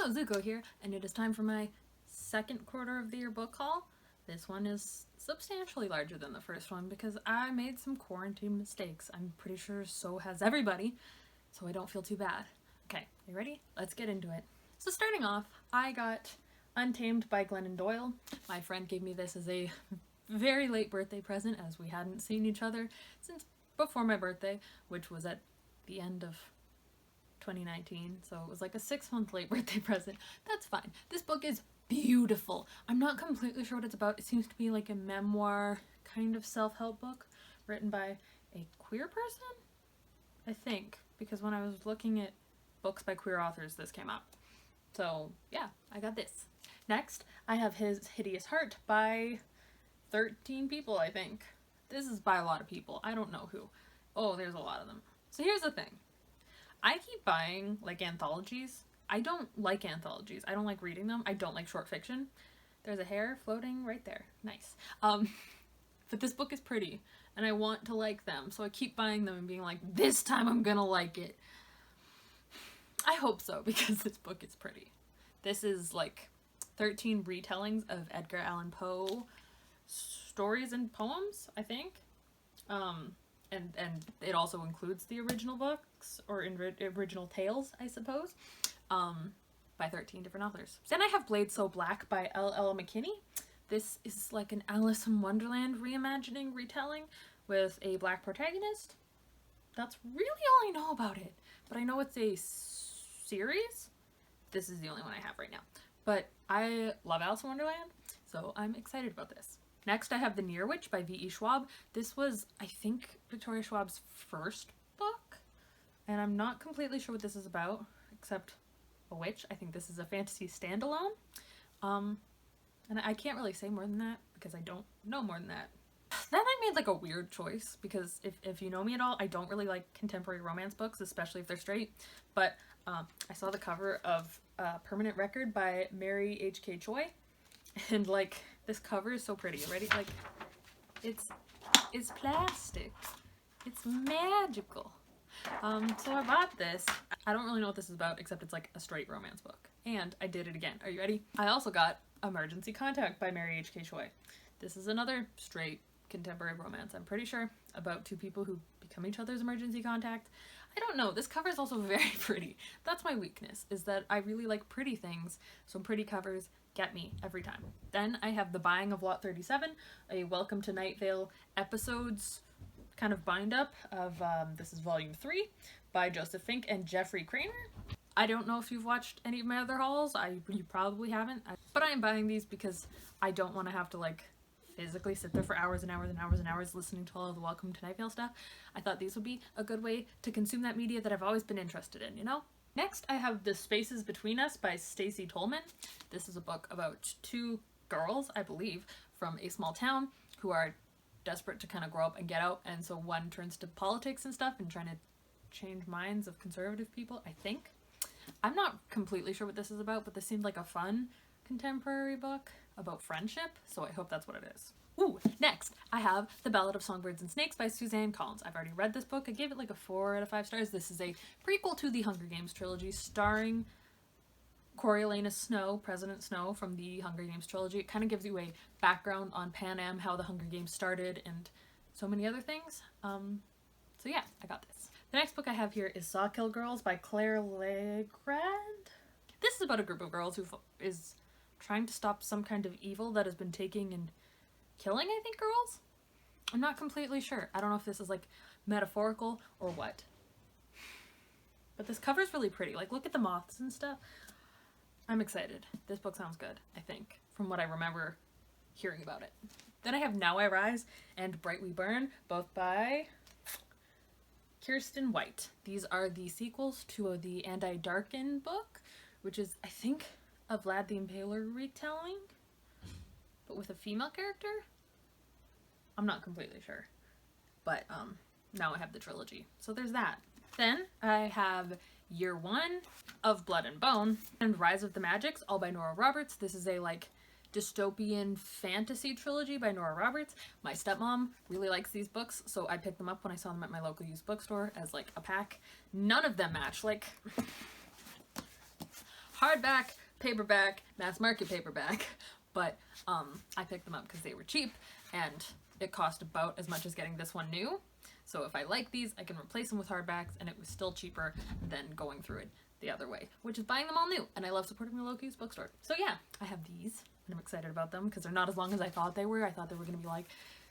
Hello, Zuko here, and it is time for my second quarter of the year book haul. This one is substantially larger than the first one because I made some quarantine mistakes. I'm pretty sure so has everybody, so I don't feel too bad. Okay, you ready? Let's get into it. So starting off, I got Untamed by Glennon Doyle. My friend gave me this as a very late birthday present as we hadn't seen each other since before my birthday, which was at the end of 2019, so it was like a 6-month late birthday present. That's fine. This book is beautiful. I'm not completely sure what it's about. It seems to be like a memoir kind of self-help book written by a queer person, I think, because when I was looking at books by queer authors, this came up. So yeah, I got this. Next, I have his Hideous Heart by 13 people, I think. This is by a lot of people. I don't know who. Oh, there's a lot of them. So here's the thing. I keep buying, like, anthologies. I don't like anthologies. I don't like reading them. I don't like short fiction. There's a hair floating right there. Nice. But this book is pretty, and I want to like them, so I keep buying them and being like, this time I'm gonna like it. I hope so, because this book is pretty. This is, like, 13 retellings of Edgar Allan Poe stories and poems, I think. And it also includes the original books, or original tales, I suppose, by 13 different authors. Then I have Blade So Black by L.L. McKinney. This is like an Alice in Wonderland reimagining, retelling with a black protagonist. That's really all I know about it, but I know it's a series. This is the only one I have right now, but I love Alice in Wonderland, so I'm excited about this. Next, I have The Near Witch by V.E. Schwab. This was, I think, Victoria Schwab's first book, and I'm not completely sure what this is about, except a witch. I think this is a fantasy standalone, and I can't really say more than that, because I don't know more than that. Then I made, like, a weird choice, because if you know me at all, I don't really like contemporary romance books, especially if they're straight, but I saw the cover of Permanent Record by Mary H.K. Choi, and, like, this cover is so pretty. Ready? Like, it's plastic. It's magical. So I bought this. I don't really know what this is about, except it's like a straight romance book. And I did it again. Are you ready? I also got Emergency Contact by Mary H.K. Choi. This is another straight contemporary romance, I'm pretty sure, about two people who become each other's emergency contact. I don't know. This cover is also very pretty. That's my weakness, is that I really like pretty things, so pretty covers get me every time. Then I have The Buying of Lot 37, a Welcome to Night Vale episodes kind of bind up of, this is volume 3 by Joseph Fink and Jeffrey Craner. I don't know if you've watched any of my other hauls. You probably haven't, but I am buying these because I don't want to have to, like, physically sit there for hours and hours and hours and hours listening to all of the Welcome to Night Vale stuff. I thought these would be a good way to consume that media that I've always been interested in, you know? Next, I have The Spaces Between Us by Stacy Tolman. This is a book about two girls, I believe, from a small town who are desperate to kind of grow up and get out, and so one turns to politics and stuff and trying to change minds of conservative people, I think. I'm not completely sure what this is about, but this seemed like a fun contemporary book about friendship, so I hope that's what it is. Ooh, next, I have The Ballad of Songbirds and Snakes by Suzanne Collins. I've already read this book. I gave it like a 4 out of 5 stars. This is a prequel to the Hunger Games trilogy starring Coriolanus Snow, President Snow from the Hunger Games trilogy. It kind of gives you a background on Pan Am, how the Hunger Games started, and so many other things. So yeah, I got this. The next book I have here is Sawkill Girls by Claire Legrand. This is about a group of girls who is trying to stop some kind of evil that has been taking and killing, I think, girls? I'm not completely sure. I don't know if this is, like, metaphorical or what. But this cover is really pretty. Like, look at the moths and stuff. I'm excited. This book sounds good, I think, from what I remember hearing about it. Then I have Now I Rise and Bright We Burn, both by Kirsten White. These are the sequels to the And I Darken book, which is, I think, a Vlad the Impaler retelling, but with a female character? I'm not completely sure. But now I have the trilogy. So there's that. Then I have Year 1 of Blood and Bone and Rise of the Magics, all by Nora Roberts. This is a, like, dystopian fantasy trilogy by Nora Roberts. My stepmom really likes these books, so I picked them up when I saw them at my local used bookstore as, like, a pack. None of them match. Like, hardback, paperback, mass market paperback, but I picked them up because they were cheap and it cost about as much as getting this one new. So if I like these, I can replace them with hardbacks, and it was still cheaper than going through it the other way, which is buying them all new. And I love supporting my local used bookstore. So yeah, I have these, and I'm excited about them because they're not as long as I thought they were. I thought they were going to be like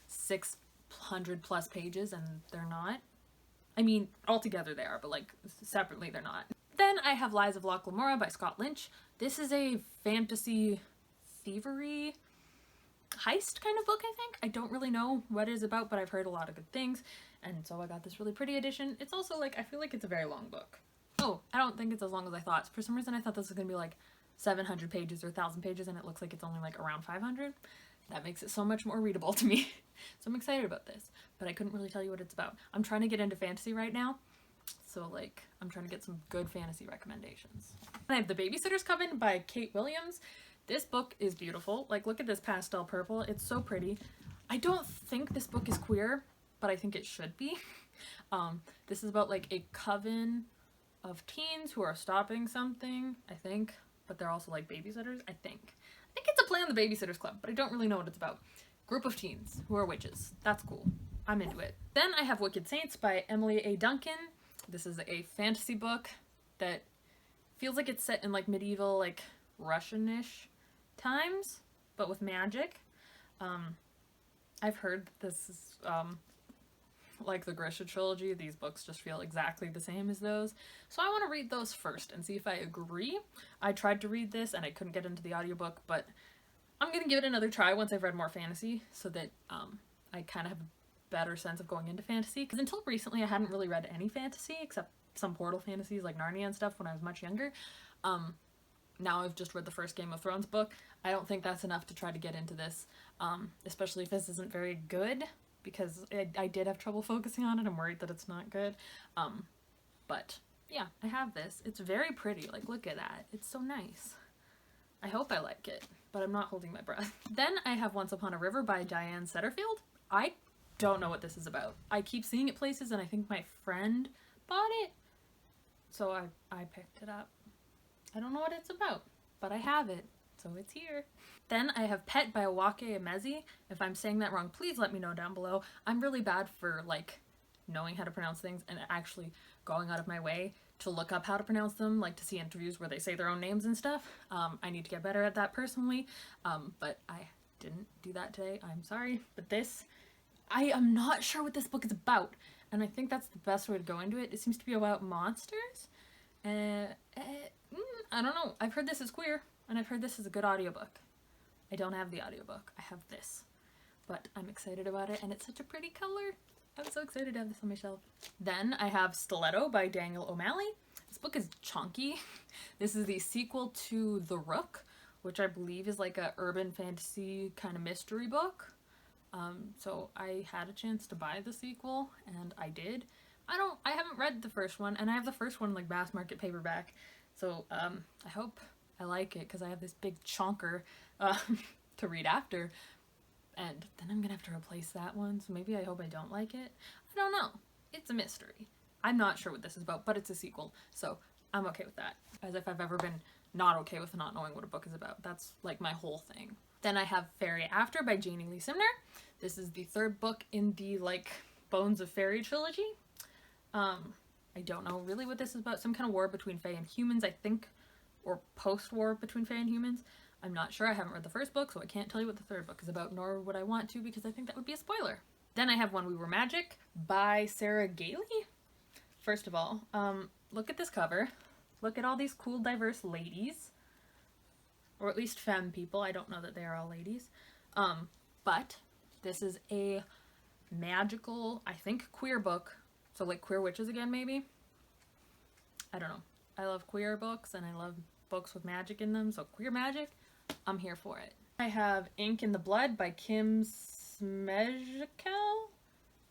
600 plus pages, and they're not. I mean, altogether they are, but like separately they're not. Then I have Lies of Loch Lamora by Scott Lynch. This is a fantasy thievery heist kind of book, I think. I don't really know what it is about, but I've heard a lot of good things, and so I got this really pretty edition. It's also like, I feel like it's a very long book. Oh, I don't think it's as long as I thought. For some reason I thought this was gonna be like 700 pages or 1,000 pages, and it looks like it's only like around 500. That makes it so much more readable to me. So I'm excited about this, but I couldn't really tell you what it's about. I'm trying to get into fantasy right now, so like I'm trying to get some good fantasy recommendations. And I have The Babysitter's Coven by Kate Williams. This book is beautiful. Like, look at this pastel purple. It's so pretty. I don't think this book is queer, but I think it should be. This is about like a coven of teens who are stopping something, I think, but they're also like babysitters, I think. I think it's a play on the Babysitter's Club, but I don't really know what it's about. Group of teens who are witches. That's cool. I'm into it. Then I have Wicked Saints by Emily A. Duncan. This is a fantasy book that feels like it's set in like medieval, like Russian-ish times, but with magic. I've heard that this is like the Grisha trilogy. These books just feel exactly the same as those, so I want to read those first and see if I agree. I tried to read this and I couldn't get into the audiobook, but I'm gonna give it another try once I've read more fantasy, so that I kind of have a better sense of going into fantasy, because until recently I hadn't really read any fantasy except some portal fantasies like Narnia and stuff when I was much younger. Now I've just read the first Game of Thrones book. I don't think that's enough to try to get into this, especially if this isn't very good, because I did have trouble focusing on it. I'm worried that it's not good. But yeah, I have this. It's very pretty. Like, look at that. It's so nice. I hope I like it, but I'm not holding my breath. Then I have Once Upon a River by Diane Setterfield. I don't know what this is about. I keep seeing it places, and I think my friend bought it, so I picked it up. I don't know what it's about, but I have it, so it's here. Then I have Pet by Awake Emezi. If I'm saying that wrong, please let me know down below. I'm really bad for like knowing how to pronounce things and actually going out of my way to look up how to pronounce them, like to see interviews where they say their own names and stuff. I need to get better at that personally, but I didn't do that today. I'm sorry, but this, I am not sure what this book is about, and I think that's the best way to go into it. It seems to be about monsters. I don't know. I've heard this is queer, and I've heard this is a good audiobook. I don't have the audiobook. I have this. But I'm excited about it, and it's such a pretty color. I'm so excited to have this on my shelf. Then I have Stiletto by Daniel O'Malley. This book is chunky. This is the sequel to The Rook, which I believe is like a urban fantasy kind of mystery book. So I had a chance to buy the sequel, and I did. I haven't read the first one, and I have the first one like mass market paperback. So I hope I like it, because I have this big chonker to read after, and then I'm gonna have to replace that one, so maybe I hope I don't like it. I don't know. It's a mystery. I'm not sure what this is about, but it's a sequel, so I'm okay with that. As if I've ever been not okay with not knowing what a book is about. That's like my whole thing. Then I have Fairy After by Janie Lee Simner. This is the third book in the like Bones of Fairy trilogy. I don't know really what this is about. Some kind of war between Fae and humans, I think, or post-war between Fae and humans. I'm not sure. I haven't read the first book, so I can't tell you what the third book is about, nor would I want to, because I think that would be a spoiler. Then I have When We Were Magic by Sarah Gailey. First of all, look at this cover. Look at all these cool, diverse ladies. Or at least femme people. I don't know that they are all ladies. But this is a magical, I think, queer book. So like queer witches again, maybe? I don't know. I love queer books, and I love books with magic in them, so queer magic, I'm here for it. I have Ink in the Blood by Kim Smejkel?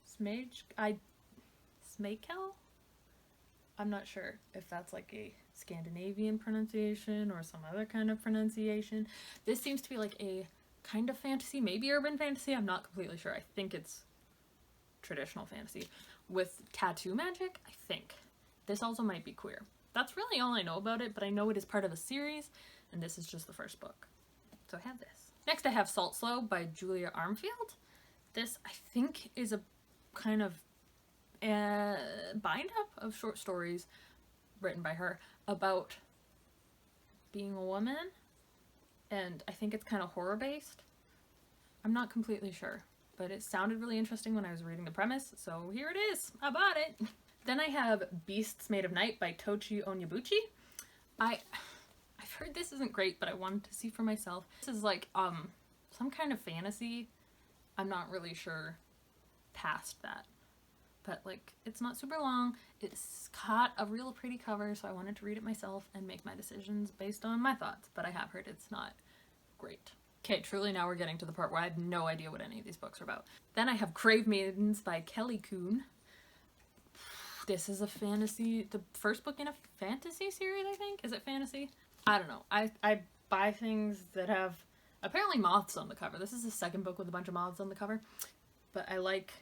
Smejkel? I'm not sure if that's like a Scandinavian pronunciation or some other kind of pronunciation. This seems to be like a kind of fantasy, maybe urban fantasy, I'm not completely sure. I think it's traditional fantasy with tattoo magic, I think. This also might be queer. That's really all I know about it, but I know it is part of a series, and this is just the first book. So I have this. Next I have Salt Slow by Julia Armfield. This, I think, is a kind of bind-up of short stories written by her about being a woman, and I think it's kind of horror-based. I'm not completely sure, but it sounded really interesting when I was reading the premise, so here it is. I bought it. Then I have Beasts Made of Night by Tochi Onyabuchi. I've heard this isn't great, but I wanted to see for myself. This is like some kind of fantasy. I'm not really sure past that, but like it's not super long. It's got a real pretty cover, so I wanted to read it myself and make my decisions based on my thoughts, but I have heard it's not great. Okay, truly now we're getting to the part where I have no idea what any of these books are about. Then I have Crave Maidens by Kelly Kuhn. This is a fantasy, the first book in a fantasy series, I think. Is it fantasy? I don't know. I buy things that have apparently moths on the cover. This is the second book with a bunch of moths on the cover, but I like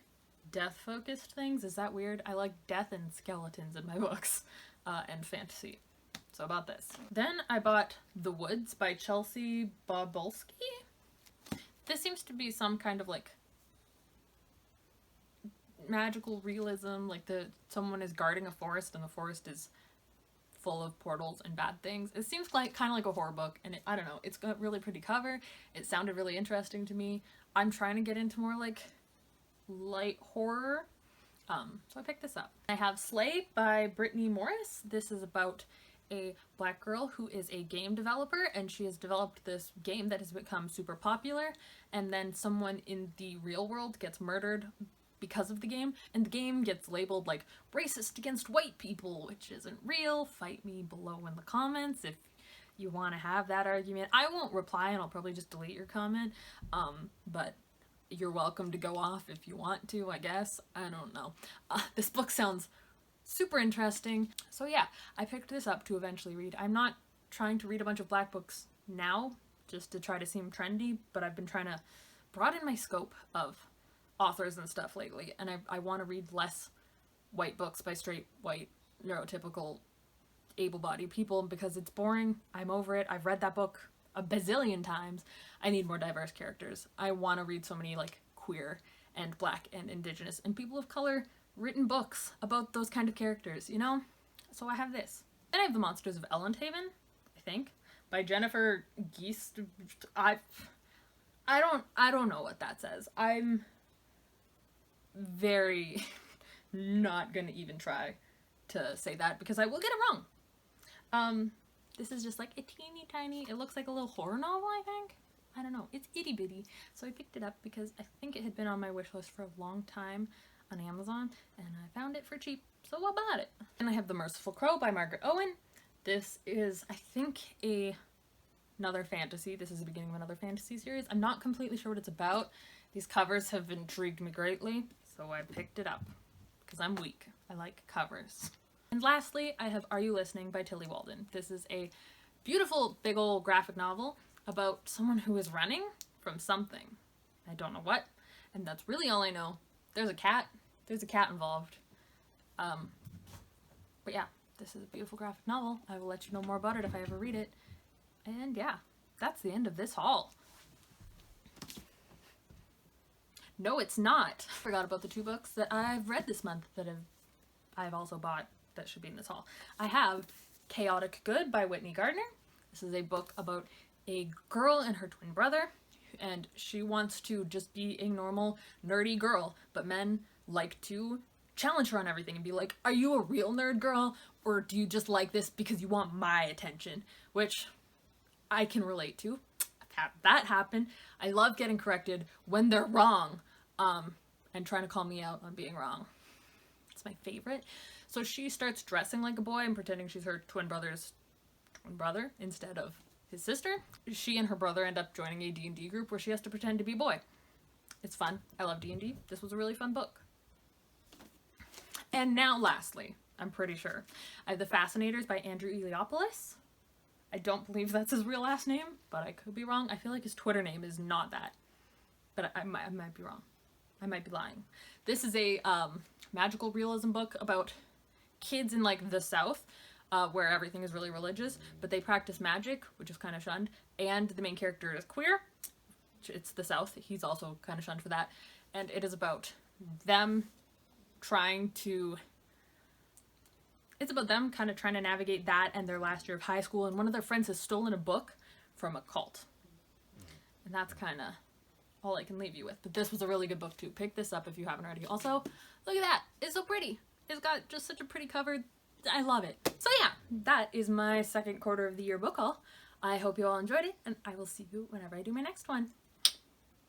death-focused things. Is that weird? I like death and skeletons in my books, and fantasy. So about this. Then I bought The Woods by Chelsea Babulski. This seems to be some kind of like magical realism, like someone is guarding a forest and the forest is full of portals and bad things. It seems like kind of like a horror book, and I don't know, it's got a really pretty cover. It sounded really interesting to me. I'm trying to get into more like light horror, so I picked this up. I have Slay by Brittany Morris. This is about a black girl who is a game developer, and she has developed this game that has become super popular, and then someone in the real world gets murdered because of the game, and the game gets labeled like racist against white people, which isn't real. Fight me below in the comments if you want to have that argument. I won't reply, and I'll probably just delete your comment, but you're welcome to go off if you want to, I guess. I don't know. This book sounds super interesting. So yeah, I picked this up to eventually read. I'm not trying to read a bunch of black books now just to try to seem trendy, but I've been trying to broaden my scope of authors and stuff lately, and I want to read less white books by straight white neurotypical able-bodied people because it's boring. I'm over it. I've read that book a bazillion times. I need more diverse characters. I want to read so many like queer and black and indigenous and people of color written books about those kind of characters, you know? So I have this. Then I have The Monsters of Ellenhaven, I think, by Jennifer Geist. I don't know what that says. I'm very not gonna even try to say that because I will get it wrong. This is just like a teeny tiny, it looks like a little horror novel, I think. I don't know, it's itty bitty. So I picked it up because I think it had been on my wish list for a long time on Amazon, and I found it for cheap, so I bought it. And I have The Merciful Crow by Margaret Owen. This is, I think, another fantasy. This is the beginning of another fantasy series. I'm not completely sure what it's about. These covers have intrigued me greatly, so I picked it up because I'm weak. I like covers. And lastly, I have Are You Listening by Tilly Walden. This is a beautiful, big old graphic novel about someone who is running from something. I don't know what, and that's really all I know. There's a cat. There's a cat involved. But yeah, this is a beautiful graphic novel. I will let you know more about it if I ever read it. And yeah, that's the end of this haul. No, it's not. Forgot about the 2 books that I've read this month that I've also bought that should be in this haul. I have Chaotic Good by Whitney Gardner. This is a book about a girl and her twin brother, and she wants to just be a normal, nerdy girl, but men like to challenge her on everything and be like, are you a real nerd girl, or do you just like this because you want my attention? Which I can relate to. I've had that happen. I love getting corrected when they're wrong, and trying to call me out on being wrong. It's my favorite. So she starts dressing like a boy and pretending she's her twin brother's twin brother instead of his sister. She and her brother end up joining a D&D group where she has to pretend to be a boy. It's fun. I love D&D. This was a really fun book. And now lastly, I'm pretty sure, I have The Fascinators by Andrew Eliopoulos. I don't believe that's his real last name, but I could be wrong. I feel like his Twitter name is not that, but I might be wrong. I might be lying. This is a magical realism book about kids in like the South where everything is really religious, but they practice magic, which is kind of shunned, and the main character is queer. It's the South. He's also kind of shunned for that. And it is about them trying to... It's about them kind of trying to navigate that and their last year of high school, and one of their friends has stolen a book from a cult. And that's kind of all I can leave you with. But this was a really good book too. Pick this up if you haven't already. Also, look at that. It's so pretty. It's got just such a pretty cover. I love it. So yeah, that is my second quarter of the year book haul. I hope you all enjoyed it, and I will see you whenever I do my next one.